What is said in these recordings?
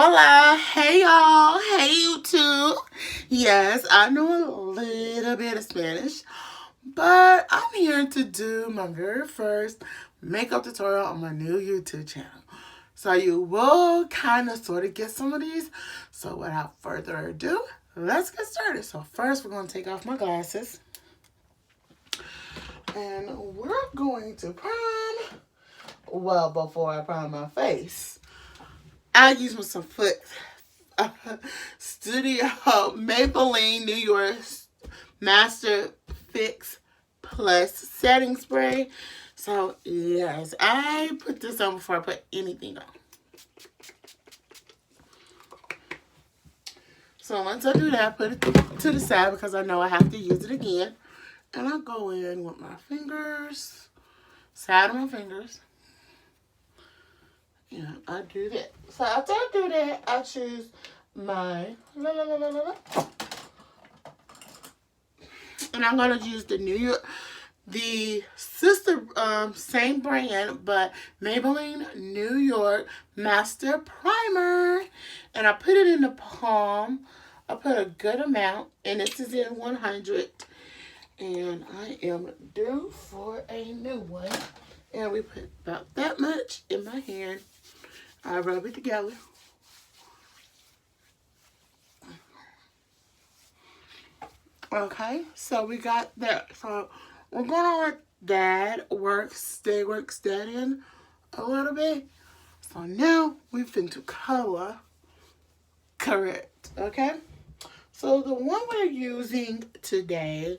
Hola, hey y'all, hey YouTube. Yes, I know a little bit of Spanish, but I'm here to do my very first makeup tutorial on my new YouTube channel. So you will kind of sort of get some of these. So without further ado, let's get started. So first we're going to take off my glasses. And we're going to prime, well, before I prime my face, I use my some foot Studio Maybelline New York Master Fix Plus Setting Spray. So, yes, I put this on before I put anything on. So, once I do that, I put it to the side because I know I have to use it again. And I go in with my fingers, side of my fingers. Yeah, I do that. So, after I do that, I choose my and I'm going to use the sister, same brand, but Maybelline New York Master Primer. And I put it in the palm. I put a good amount, and this is in 100. And I am due for a new one. And we put about that much in my hand. I rub it together. Okay, so we got that. So we're gonna let that stay works that in a little bit. So now we've been to color correct. Okay, so the one we're using today,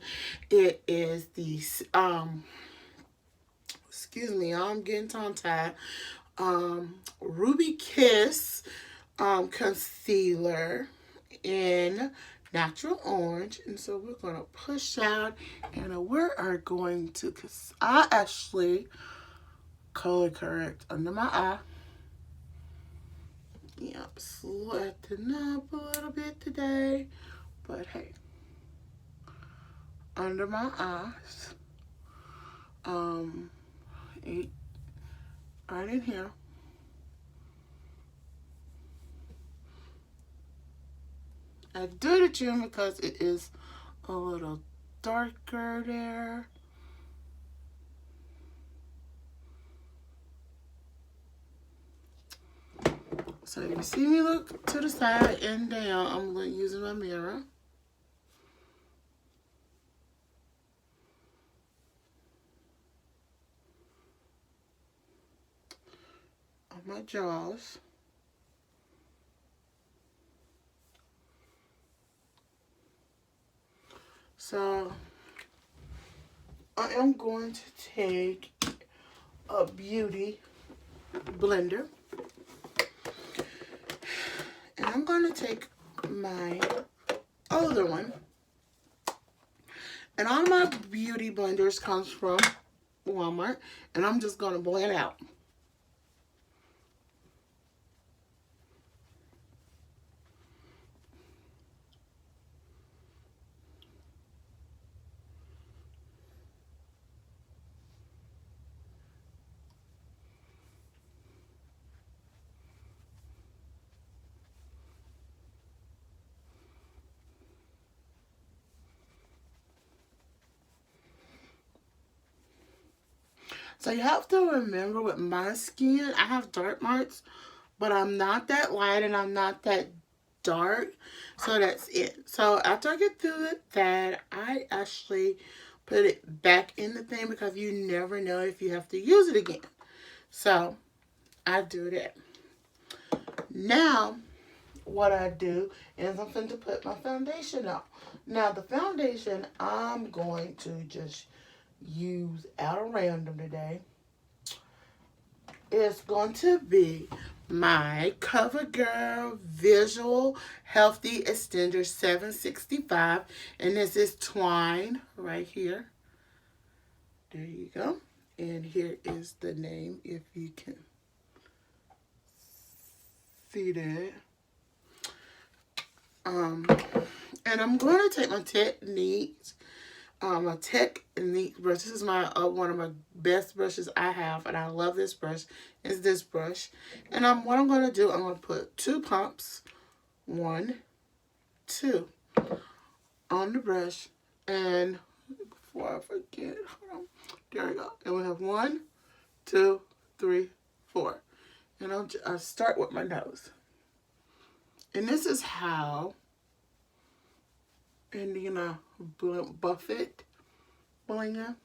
it is the excuse me, I'm getting tongue tied. Ruby Kiss concealer in natural orange. And so we're going to push out, and we are going to, because I actually color correct under my eye. Yep, selecting up a little bit today, but hey, under my eyes, right in here. I do the trim because it is a little darker there. So if you see me look to the side and down, I'm using my mirror. On my jaws. So I am going to take a beauty blender, and I'm going to take my older one, and all my beauty blenders comes from Walmart, and I'm just going to blend out. So you have to remember with my skin, I have dark marks, but I'm not that light and I'm not that dark. So that's it. So after I get through that, I actually put it back in the thing because you never know if you have to use it again. So I do that. Now, what I do is I'm going to put my foundation on. Now, the foundation I'm going to just use out of random today. It's going to be my CoverGirl Visual Healthy Extender 765. And this is twine right here. There you go. And here is the name if you can see that. And I'm going to take my Techniques a Technique brush. This is my one of my best brushes I have, and I love this brush. Is this brush, and what I'm gonna do, I'm gonna put 2 pumps, 1, 2, on the brush, and before I forget, hold on, there we go, and we have 1, 2, 3, 4, and I'll start with my nose, and this is how Indiana Buffett Blinga.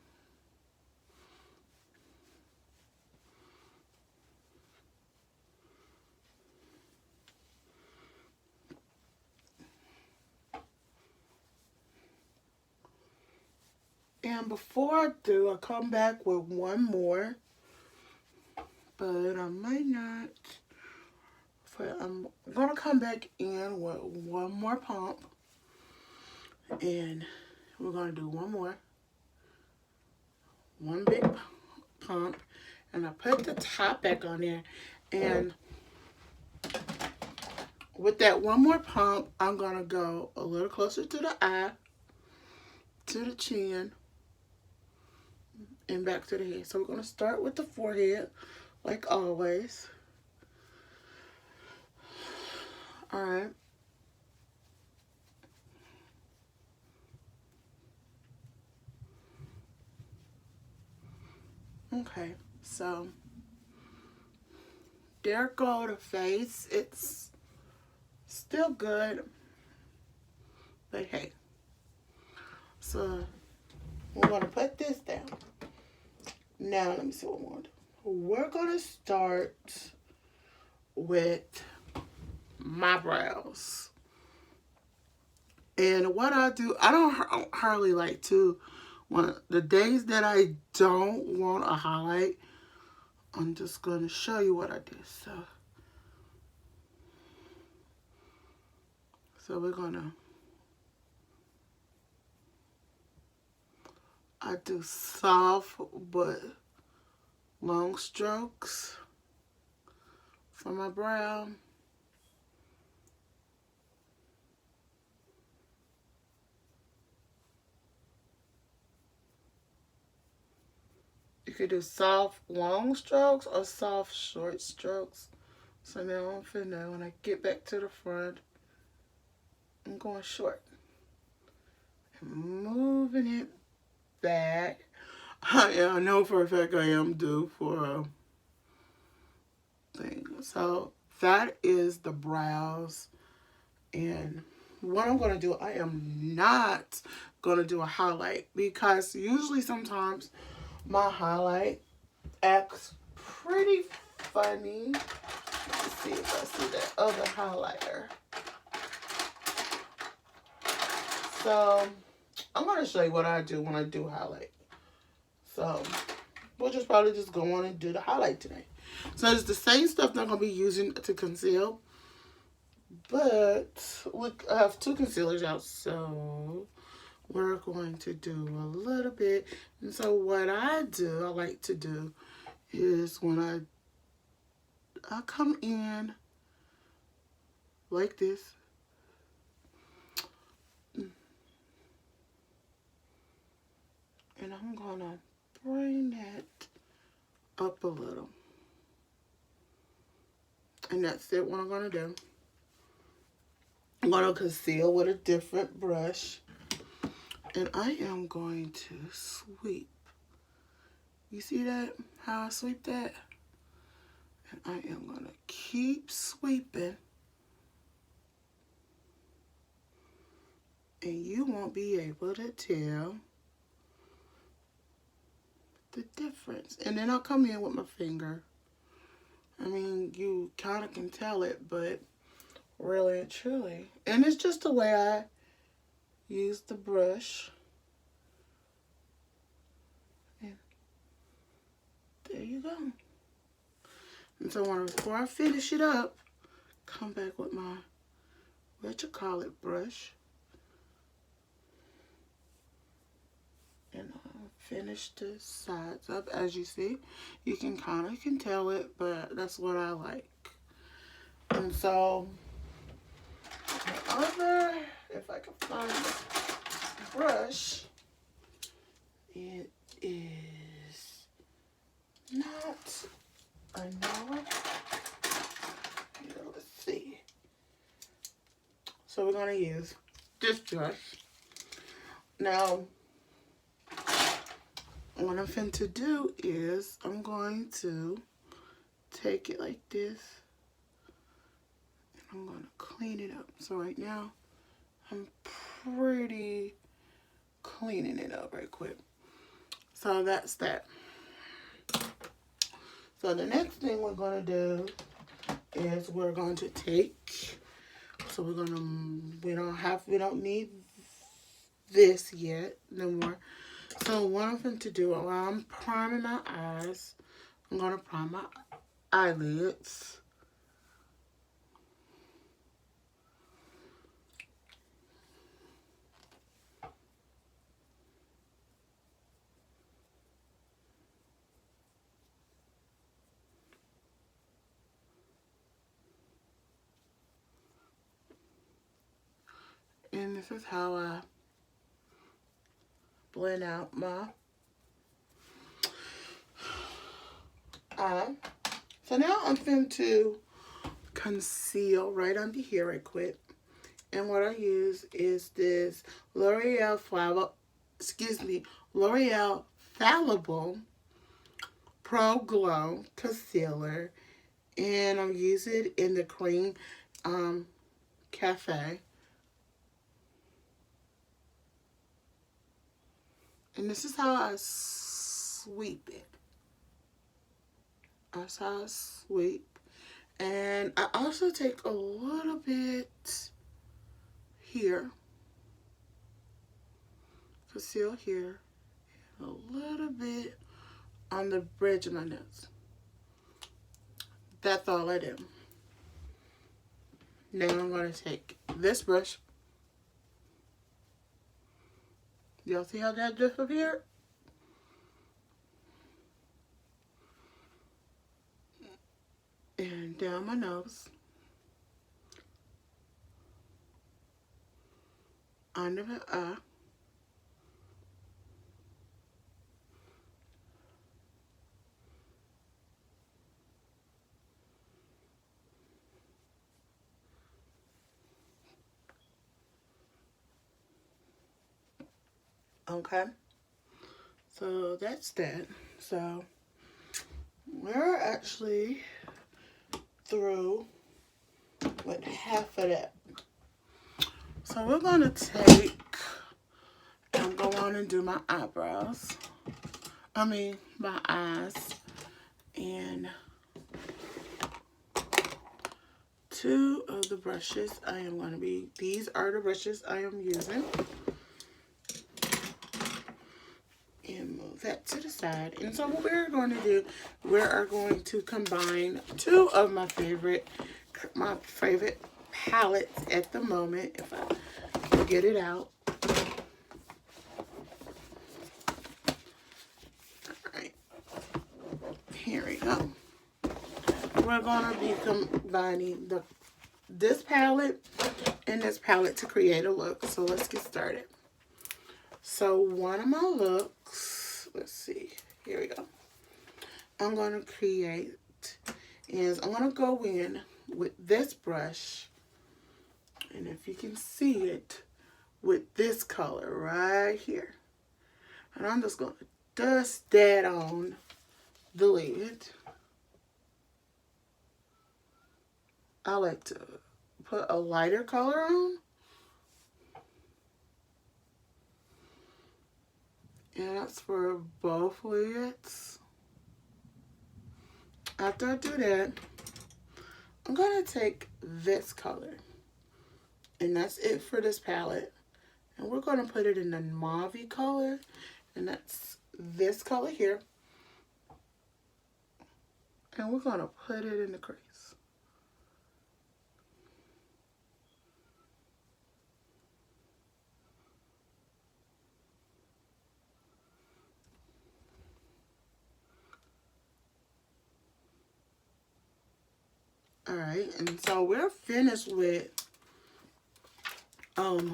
And before I do, I come back with one more, but I might not. I'm gonna come back in with one more pump, and we're gonna do one big pump, and I put the top back on there, and with that one more pump, I'm gonna go a little closer to the eye, to the chin, and back to the head. So we're gonna start with the forehead, like always. All right. Okay, so there go the face. It's still good, but hey. So we're gonna put this down. Now let me see what we're gonna do. We're gonna start with my brows. And what I do, I don't hardly like to, the days that I don't want a highlight, I'm just going to show you what I do. So we're going to, I do soft but long strokes for my brow. You could do soft long strokes or soft short strokes. So now I'm finna, when I get back to the front, I'm going short. And moving it back. I know for a fact I am due for a thing. So that is the brows. And what I'm going to do, I am not going to do a highlight, because usually sometimes my highlight acts pretty funny. Let's see if I see that other highlighter. So I'm going to show you what I do when I do highlight. So we'll just probably just go on and do the highlight today. So it's the same stuff that I'm going to be using to conceal. But look, I have 2 concealers out, so we're going to do a little bit. And so what I like to do is when I come in like this, and I'm gonna bring that up a little. And that's it, what I'm gonna do. I'm gonna conceal with a different brush. And I am going to sweep. You see that? How I sweep that? And I am going to keep sweeping. And you won't be able to tell the difference. And then I'll come in with my finger. I mean, you kind of can tell it, but really and truly. And it's just the way I use the brush. And there you go. And so before I finish it up, come back with my, brush. And I'll finish the sides up. As you see, you can kind of tell it, but that's what I like. And so, if I can find this brush, It is not a no. Here, let's see. So we're going to use this brush. Now, what I'm finna to do is I'm going to take it like this. And I'm going to clean it up. So right now, I'm pretty cleaning it up right quick. So that's that. So the next thing we're going to do is we're going to take, so we're going to, we don't need this yet no more. So what I'm going to do while I'm priming my eyes, I'm going to prime my eyelids. And this is how I blend out my eye. So now I'm going to conceal right under here right quick. And what I use is this L'Oreal Fallible Pro Glow Concealer. And I'm using it in the Cream Cafe. And this is how I sweep it. That's how I sweep. And I also take a little bit here. Conceal here. And a little bit on the bridge of my nose. That's all I do. Now I'm going to take this brush. Y'all see how that disappeared? And down my nose. Under the eye. Okay. So that's that. So we're actually through with half of that. So we're going to take and go on and do my eyebrows. My eyes. And two of the brushes I am going to be, these are the brushes I am using. And move that to the side. And so what we're going to do, we are going to combine two of my favorite palettes at the moment, if I get it out. Alright, here we go. We're going to be combining this palette and this palette to create a look. So let's get started. So one of my looks, let's see, here we go. I'm going to create is I'm going to go in with this brush, and if you can see it, with this color right here. And I'm just going to dust that on the lid. I like to put a lighter color on. And that's for both lids. After I do that, I'm going to take this color. And that's it for this palette. And we're going to put it in the mauve color. And that's this color here. And we're going to put it in the crease. Alright, and so we're finished with the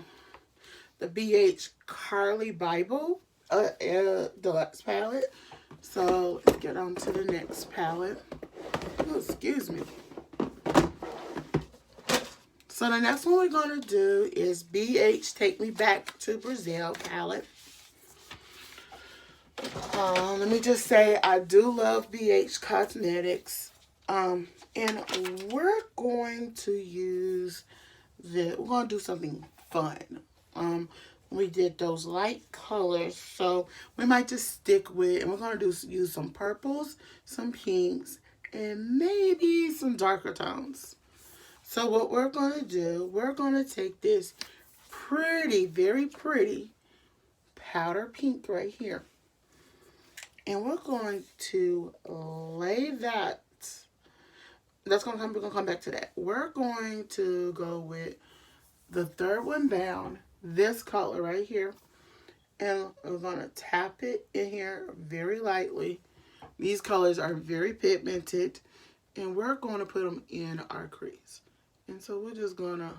BH Carly Bible deluxe palette. So let's get on to the next palette. Oh, excuse me. So the next one we're going to do is BH Take Me Back to Brazil palette. Let me just say I do love BH Cosmetics. And we're going to use we're going to do something fun. We did those light colors, so we might just stick with, and we're going to use some purples, some pinks, and maybe some darker tones. So what we're going to do, we're going to take this pretty, very pretty powder pink right here. And we're going to lay that. We're going to come back to that. We're going to go with the third one down, this color right here. And we're going to tap it in here very lightly. These colors are very pigmented. And we're going to put them in our crease. And so we're just going to,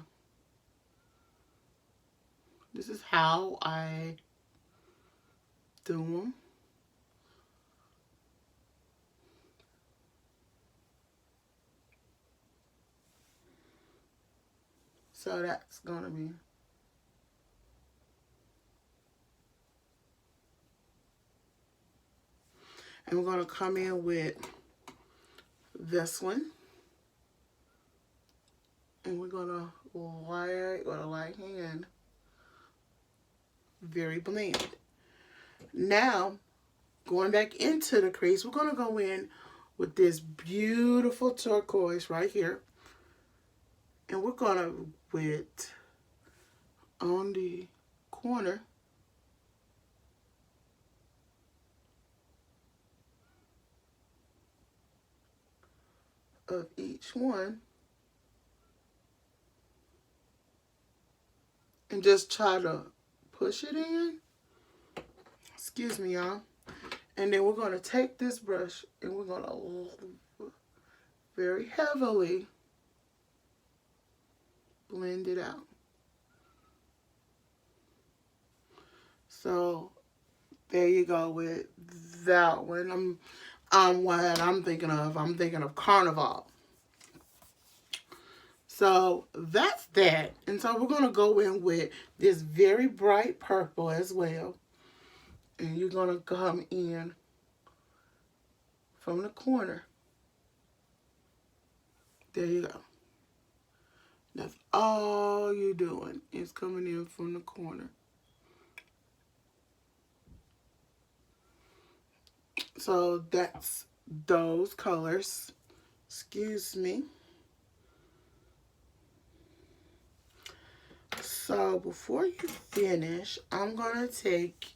this is how I do them. So that's going to be. And we're going to come in with this one. And we're going to light with a light hand. Very blend. Now, going back into the crease, we're going to go in with this beautiful turquoise right here. And we're going to, with on the corner, of each one, and just try to push it in. Excuse me, y'all. And then we're going to take this brush and we're going to very heavily blend it out. So there you go with that one. What I'm thinking of. I'm thinking of Carnaval. So that's that. And so we're going to go in with this very bright purple as well. And you're going to come in from the corner. There you go. That's all you're doing is coming in from the corner. So that's those colors. Excuse me. So before you finish, I'm going to take,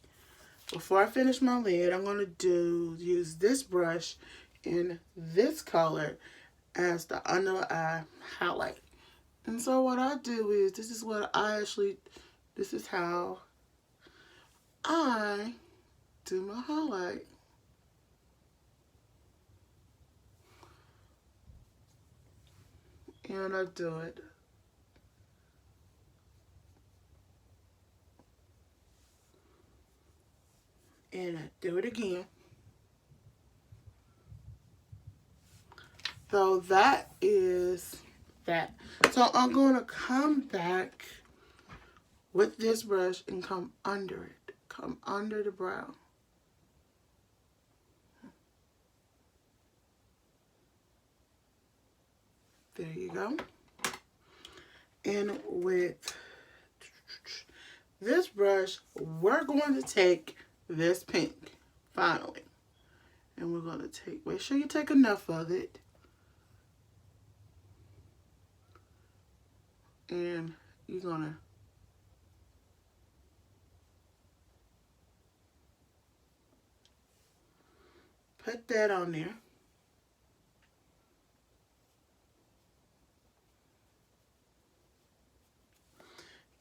before I finish my lid, I'm going to use this brush in this color as the under the eye highlight. And so what I do is, this is how I do my highlight. And I do it. And I do it again. So that is that. So I'm going to come back with this brush and come under it. Come under the brow. There you go. And with this brush, we're going to take this pink, finally. And we're going to take, make sure you take enough of it. And you're going to put that on there.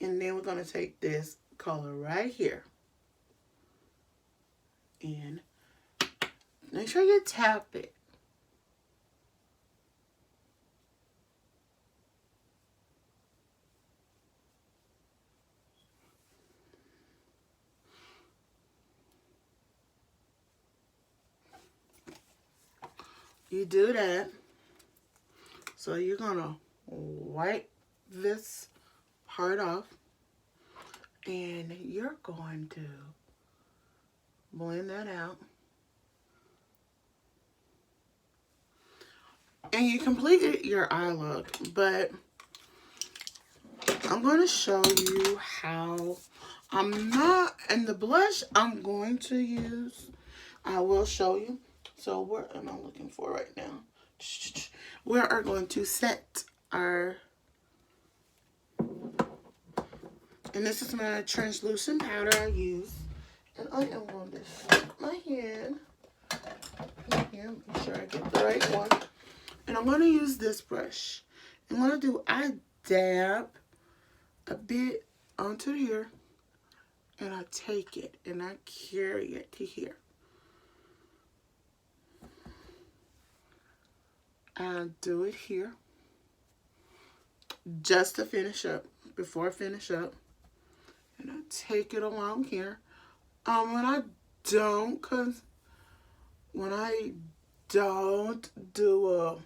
And then we're going to take this color right here. And make sure you tap it. you do that. So you're going to wipe this part off. And you're going to blend that out. And you completed your eye look, but I'm going to show you how and the blush I'm going to use, I will show you. So what am I looking for right now? We are going to set our, and this is my translucent powder I use. And I am going to stick my hand here, make sure I get the right one. And I'm going to use this brush. And what I dab a bit onto here, and I take it and I carry it to here. I do it here just to finish up, before I finish up. And I take it along here. When I don't do a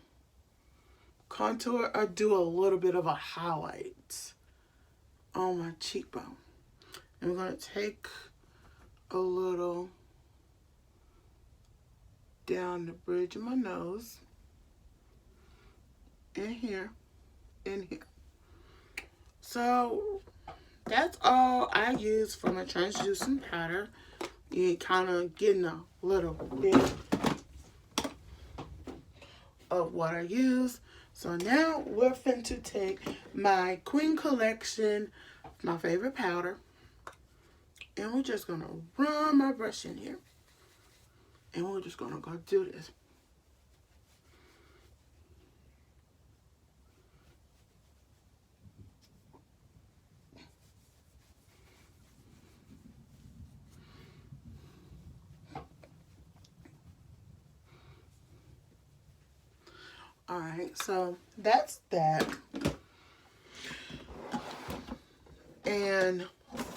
contour, I do a little bit of a highlight on my cheekbone. I'm going to take a little down the bridge of my nose, in here, in here. So that's all I use for my translucent powder. You kind of getting a little bit of what I use. So now we're fin to take my Queen Collection, my favorite powder, and we're just gonna run my brush in here, and we're just gonna go do this. Alright, so that's that. And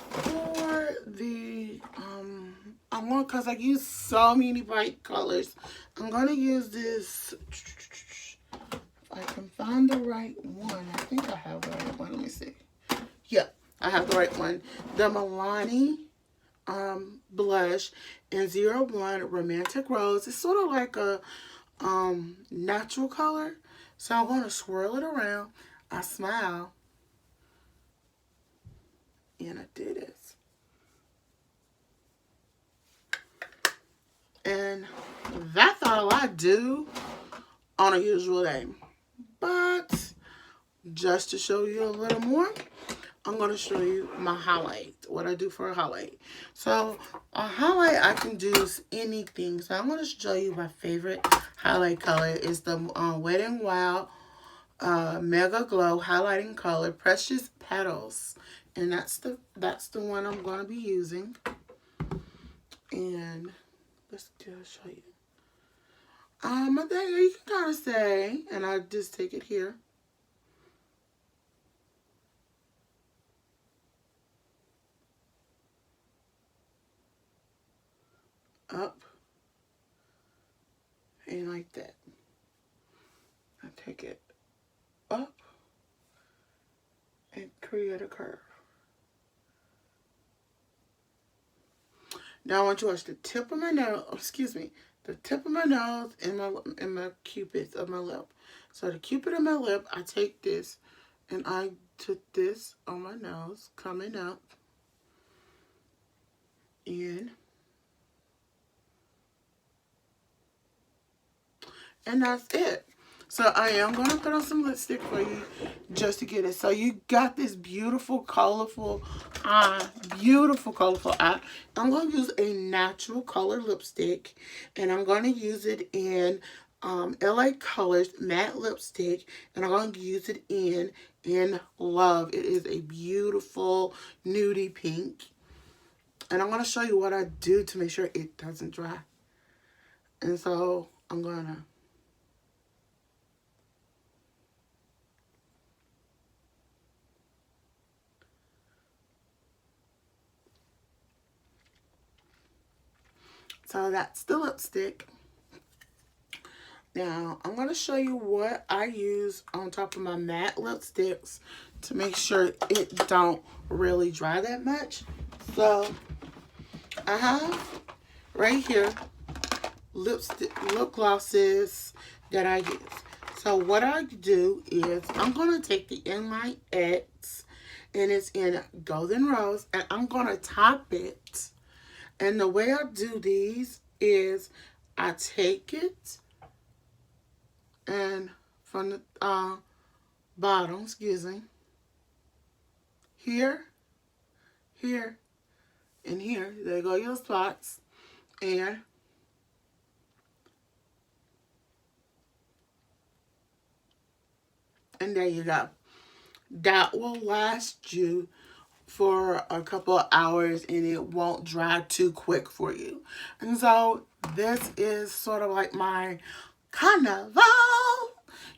for the, because I use so many bright colors, I'm going to use this, if I can find the right one. I think I have the right one. Let me see. Yep, I have the right one. The Milani blush in 01 Romantic Rose. It's sort of like a natural color. So I'm going to swirl it around. I smile. And I do this. And that's all I do on a usual day. But just to show you a little more, I'm going to show you my highlight, what I do for a highlight. So a highlight I can do anything. So I'm going to show you my favorite highlight color is the Wet n Wild Mega Glow Highlighting Color Precious Petals. And that's the one I'm going to be using. And let's show you. I think you can kind of say, and I just take it here. Up. And like that. I take it up and create a curve. Now I want you to watch the tip of my nose, the tip of my nose and my cupids of my lip. So the cupid of my lip, I take this and I took this on my nose, coming up, in, and that's it. So I am going to put on some lipstick for you just to get it. So you got this beautiful, colorful eye. I'm going to use a natural color lipstick. And I'm going to use it in LA Colors matte lipstick. And I'm going to use it in Love. It is a beautiful nudie pink. And I'm going to show you what I do to make sure it doesn't dry. And so I'm going to... So that's the lipstick. Now, I'm going to show you what I use on top of my matte lipsticks to make sure it don't really dry that much. So, I have right here lip glosses that I use. So, what I do is I'm going to take the Inline X, and it's in Golden Rose, and I'm going to top it. And the way I do these is I take it and from the bottom, excuse me, here, here, and here. There go your spots. And there you go. That will last you for a couple of hours and it won't dry too quick for you. And so this is sort of like my Carnaval.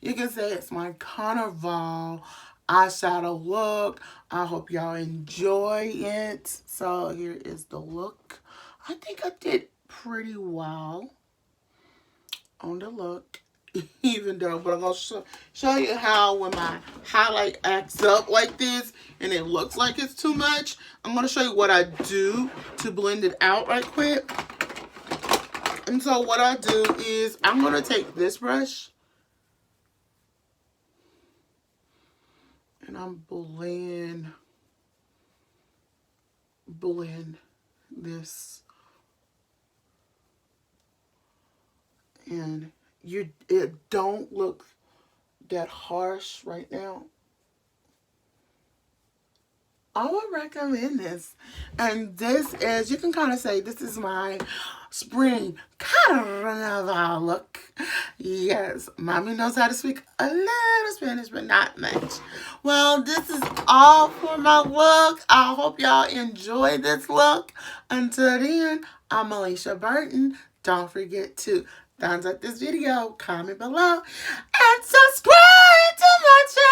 You can say it's my Carnaval eyeshadow look. I hope y'all enjoy it. So here is the look. I think I did pretty well on the look. Even though, but I'm going to show you how when my highlight acts up like this and it looks like it's too much, I'm going to show you what I do to blend it out right quick. And so what I do is I'm going to take this brush and I'm blend this, and it don't look that harsh right now. I would recommend this. And this is, you can kind of say, this is my spring Carnaval look. Yes, mommy knows how to speak a little Spanish, but not much. Well, this is all for my look. I hope y'all enjoy this look. Until then, I'm Alicia Burton. Don't forget to thumbs up this video, comment below, and subscribe to my channel.